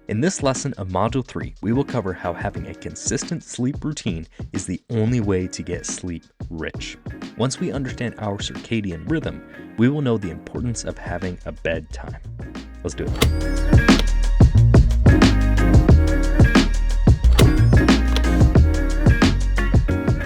In this lesson of Module 3, we will cover how having a consistent sleep routine is the only way to get sleep rich. Once we understand our circadian rhythm, we will know the importance of having a bedtime. Let's do it.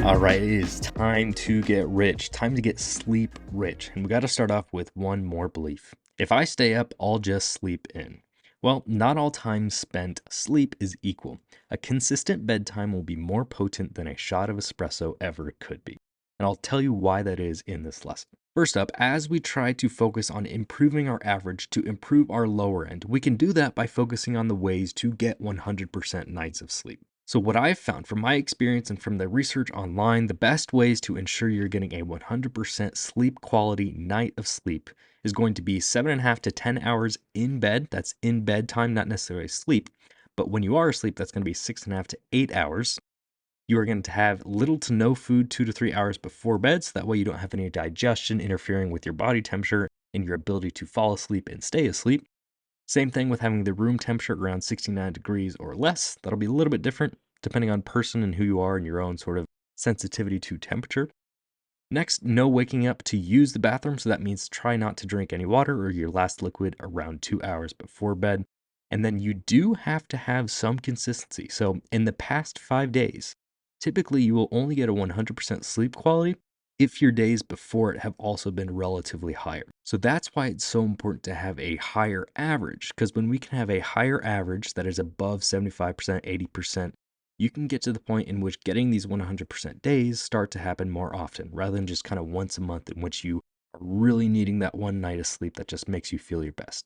All right, it is time to get rich, time to get sleep rich. And we got to start off with one more belief. If I stay up, I'll just sleep in. Well, not all time spent asleep is equal. A consistent bedtime will be more potent than a shot of espresso ever could be. And I'll tell you why that is in this lesson. First up, as we try to focus on improving our average to improve our lower end, we can do that by focusing on the ways to get 100% nights of sleep. So what I've found from my experience and from the research online, the best ways to ensure you're getting a 100% sleep quality night of sleep is going to be 7.5 to 10 hours in bed. That's in bed time, not necessarily sleep. But when you are asleep, that's going to be 6.5 to 8 hours. You are going to have little to no food 2 to 3 hours before bed. So that way you don't have any digestion interfering with your body temperature and your ability to fall asleep and stay asleep. Same thing with having the room temperature around 69 degrees or less. That'll be a little bit different depending on person and who you are and your own sort of sensitivity to temperature. Next, no waking up to use the bathroom. So that means try not to drink any water or your last liquid around 2 hours before bed. And then you do have to have some consistency. So in the past 5 days, typically you will only get a 100% sleep quality if your days before it have also been relatively higher. So that's why it's so important to have a higher average, because when we can have a higher average that is above 75%, 80%, you can get to the point in which getting these 100% days start to happen more often, rather than just kind of once a month in which you are really needing that one night of sleep that just makes you feel your best.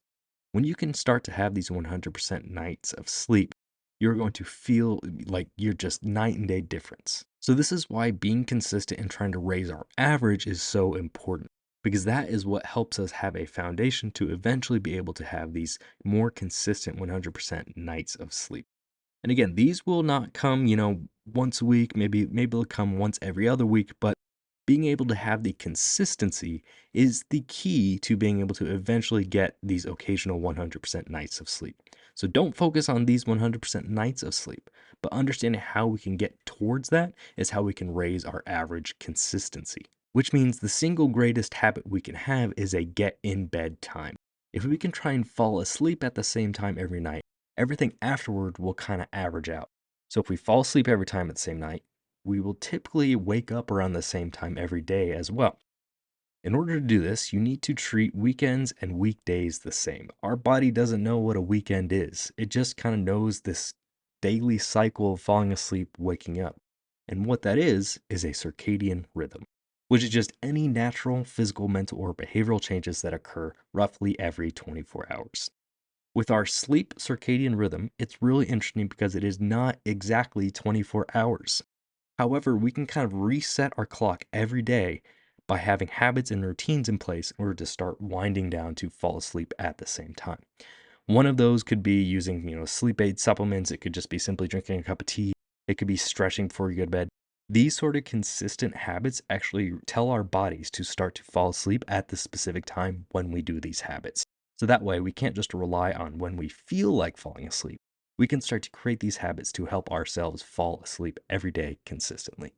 When you can start to have these 100% nights of sleep, you're going to feel like you're just night and day difference. So this is why being consistent and trying to raise our average is so important, because that is what helps us have a foundation to eventually be able to have these more consistent 100% nights of sleep. And again, these will not come, once a week, maybe they'll come once every other week, but being able to have the consistency is the key to being able to eventually get these occasional 100% nights of sleep. So don't focus on these 100% nights of sleep, but understanding how we can get towards that is how we can raise our average consistency, which means the single greatest habit we can have is a get in bed time. If we can try and fall asleep at the same time every night, everything afterward will kind of average out. So if we fall asleep every time at the same night, we will typically wake up around the same time every day as well. In order to do this, you need to treat weekends and weekdays the same. Our body doesn't know what a weekend is. It just kind of knows this daily cycle of falling asleep, waking up. And what that is a circadian rhythm, which is just any natural physical, mental, or behavioral changes that occur roughly every 24 hours. With our sleep circadian rhythm, it's really interesting because it is not exactly 24 hours. However, we can kind of reset our clock every day by having habits and routines in place in order to start winding down to fall asleep at the same time. One of those could be using, sleep aid supplements. It could just be simply drinking a cup of tea. It could be stretching before you go to bed. These sort of consistent habits actually tell our bodies to start to fall asleep at the specific time when we do these habits. So that way we can't just rely on when we feel like falling asleep. We can start to create these habits to help ourselves fall asleep every day consistently.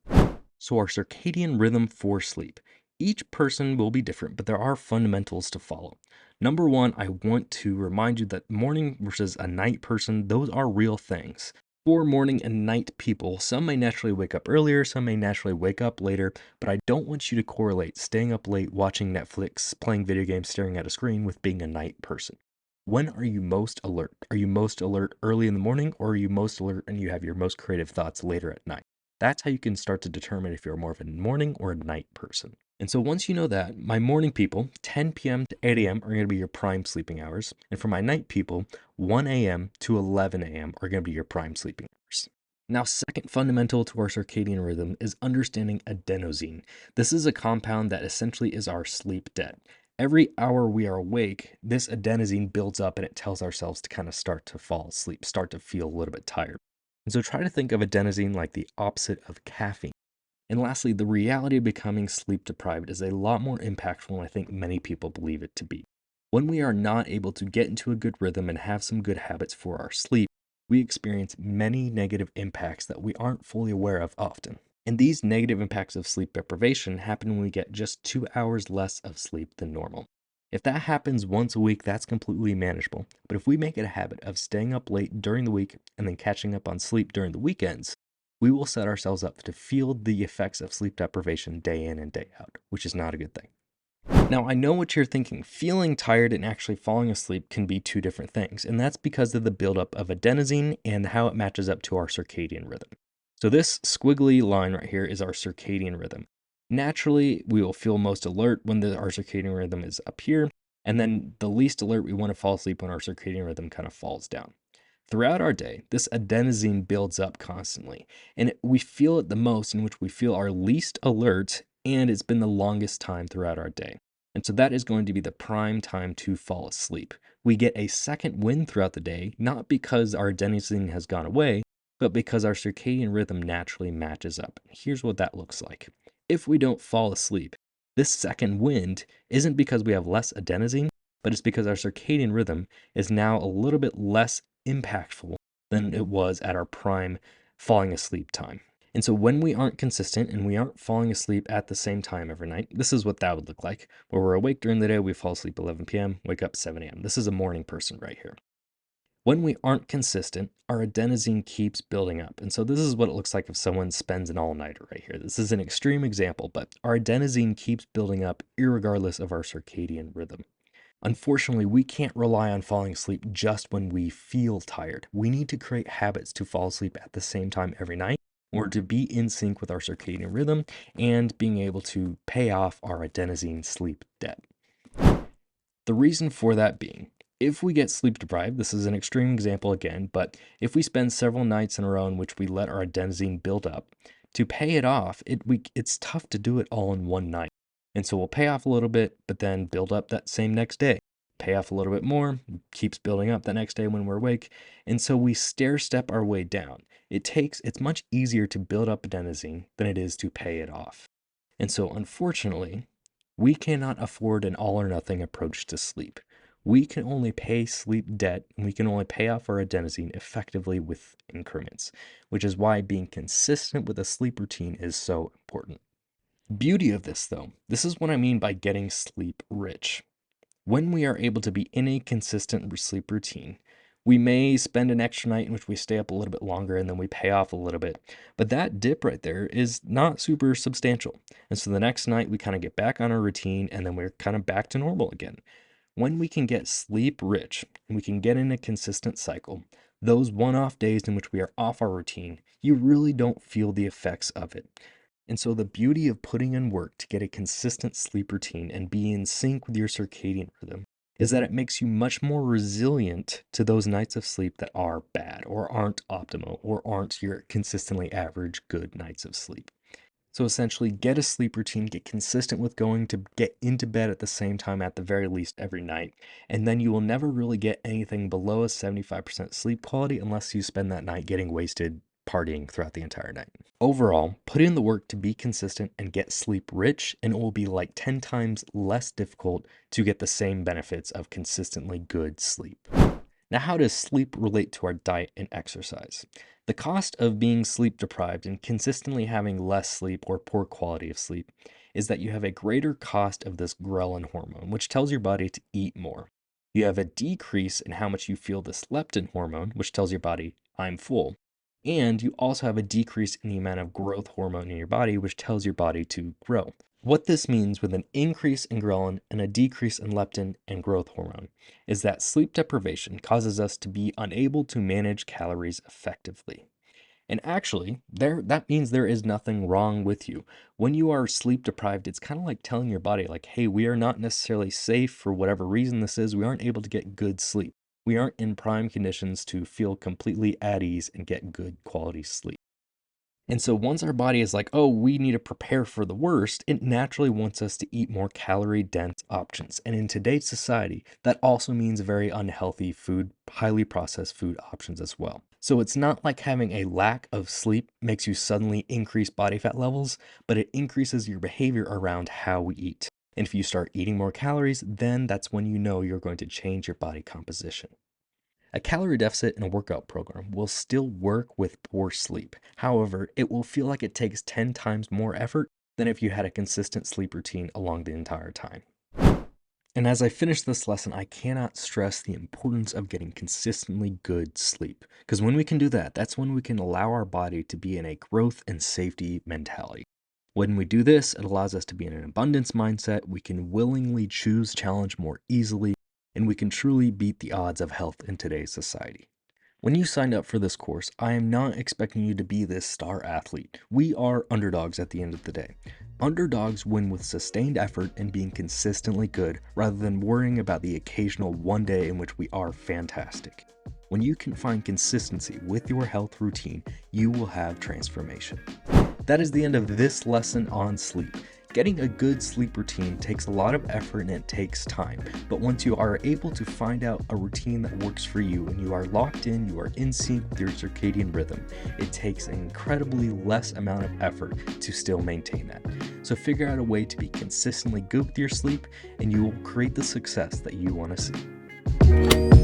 So our circadian rhythm for sleep. Each person will be different, but there are fundamentals to follow. Number one, I want to remind you that morning versus a night person, those are real things. For morning and night people, some may naturally wake up earlier, some may naturally wake up later, but I don't want you to correlate staying up late, watching Netflix, playing video games, staring at a screen with being a night person. When are you most alert? Are you most alert early in the morning, or are you most alert and you have your most creative thoughts later at night? That's how you can start to determine if you're more of a morning or a night person. And so once you know that, my morning people, 10 p.m. to 8 a.m. are going to be your prime sleeping hours. And for my night people, 1 a.m. to 11 a.m. are going to be your prime sleeping hours. Now, second fundamental to our circadian rhythm is understanding adenosine. This is a compound that essentially is our sleep debt. Every hour we are awake, this adenosine builds up and it tells ourselves to kind of start to fall asleep, start to feel a little bit tired. And so try to think of adenosine like the opposite of caffeine. And lastly, the reality of becoming sleep deprived is a lot more impactful than I think many people believe it to be. When we are not able to get into a good rhythm and have some good habits for our sleep, we experience many negative impacts that we aren't fully aware of often. And these negative impacts of sleep deprivation happen when we get just 2 hours less of sleep than normal. If that happens once a week, that's completely manageable. But if we make it a habit of staying up late during the week and then catching up on sleep during the weekends, we will set ourselves up to feel the effects of sleep deprivation day in and day out, which is not a good thing. Now, I know what you're thinking. Feeling tired and actually falling asleep can be two different things, and that's because of the buildup of adenosine and how it matches up to our circadian rhythm. So, this squiggly line right here is our circadian rhythm. Naturally, we will feel most alert when our circadian rhythm is up here, and then the least alert we want to fall asleep when our circadian rhythm kind of falls down. Throughout our day, this adenosine builds up constantly, and we feel it the most in which we feel our least alert, and it's been the longest time throughout our day. And so that is going to be the prime time to fall asleep. We get a second wind throughout the day, not because our adenosine has gone away, but because our circadian rhythm naturally matches up. Here's what that looks like. If we don't fall asleep, this second wind isn't because we have less adenosine, but it's because our circadian rhythm is now a little bit less impactful than it was at our prime falling asleep time. And so when we aren't consistent and we aren't falling asleep at the same time every night, this is what that would look like. Where we're awake during the day, we fall asleep 11 p.m., wake up 7 a.m. This is a morning person right here. When we aren't consistent, our adenosine keeps building up. And so this is what it looks like if someone spends an all-nighter right here. This is an extreme example, but our adenosine keeps building up irregardless of our circadian rhythm. Unfortunately, we can't rely on falling asleep just when we feel tired. We need to create habits to fall asleep at the same time every night or to be in sync with our circadian rhythm and being able to pay off our adenosine sleep debt. The reason for that being, if we get sleep deprived, this is an extreme example again, but if we spend several nights in a row in which we let our adenosine build up, to pay it off, it's tough to do it all in one night. And so we'll pay off a little bit, but then build up that same next day. Pay off a little bit more, keeps building up the next day when we're awake. And so we stair step our way down. It's much easier to build up adenosine than it is to pay it off. And so unfortunately, we cannot afford an all or nothing approach to sleep. We can only pay sleep debt and we can only pay off our adenosine effectively with increments, which is why being consistent with a sleep routine is so important. Beauty of this, though, this is what I mean by getting sleep rich. When we are able to be in a consistent sleep routine, we may spend an extra night in which we stay up a little bit longer and then we pay off a little bit. But that dip right there is not super substantial. And so the next night we kind of get back on our routine and then we're kind of back to normal again. When we can get sleep rich and we can get in a consistent cycle, those one-off days in which we are off our routine, you really don't feel the effects of it. And so the beauty of putting in work to get a consistent sleep routine and be in sync with your circadian rhythm is that it makes you much more resilient to those nights of sleep that are bad or aren't optimal or aren't your consistently average good nights of sleep. So essentially, get a sleep routine, get consistent with going to get into bed at the same time at the very least every night, and then you will never really get anything below a 75% sleep quality unless you spend that night getting wasted partying throughout the entire night. Overall, put in the work to be consistent and get sleep rich, and it will be like 10 times less difficult to get the same benefits of consistently good sleep. Now, how does sleep relate to our diet and exercise? The cost of being sleep deprived and consistently having less sleep or poor quality of sleep is that you have a greater cost of this ghrelin hormone, which tells your body to eat more. You have a decrease in how much you feel this leptin hormone, which tells your body, I'm full. And you also have a decrease in the amount of growth hormone in your body, which tells your body to grow. What this means with an increase in ghrelin and a decrease in leptin and growth hormone is that sleep deprivation causes us to be unable to manage calories effectively. And actually, that means there is nothing wrong with you. When you are sleep deprived, it's kind of like telling your body like, "Hey, we are not necessarily safe for whatever reason this is. We aren't able to get good sleep. We aren't in prime conditions to feel completely at ease and get good quality sleep." And so once our body is like, oh, we need to prepare for the worst, it naturally wants us to eat more calorie dense options. And in today's society, that also means very unhealthy food, highly processed food options as well. So it's not like having a lack of sleep makes you suddenly increase body fat levels, but it increases your behavior around how we eat. And if you start eating more calories, then that's when you know you're going to change your body composition. A calorie deficit in a workout program will still work with poor sleep. However, it will feel like it takes 10 times more effort than if you had a consistent sleep routine along the entire time. And as I finish this lesson, I cannot stress the importance of getting consistently good sleep. Because when we can do that, that's when we can allow our body to be in a growth and safety mentality. When we do this, it allows us to be in an abundance mindset. We can willingly choose challenge more easily, and we can truly beat the odds of health in today's society. When you signed up for this course, I am not expecting you to be this star athlete. We are underdogs at the end of the day. Underdogs win with sustained effort and being consistently good rather than worrying about the occasional one day in which we are fantastic. When you can find consistency with your health routine, you will have transformation. That is the end of this lesson on sleep. Getting a good sleep routine takes a lot of effort and it takes time, but once you are able to find out a routine that works for you and you are locked in, you are in sync with your circadian rhythm, it takes an incredibly less amount of effort to still maintain that. So figure out a way to be consistently good with your sleep and you will create the success that you want to see.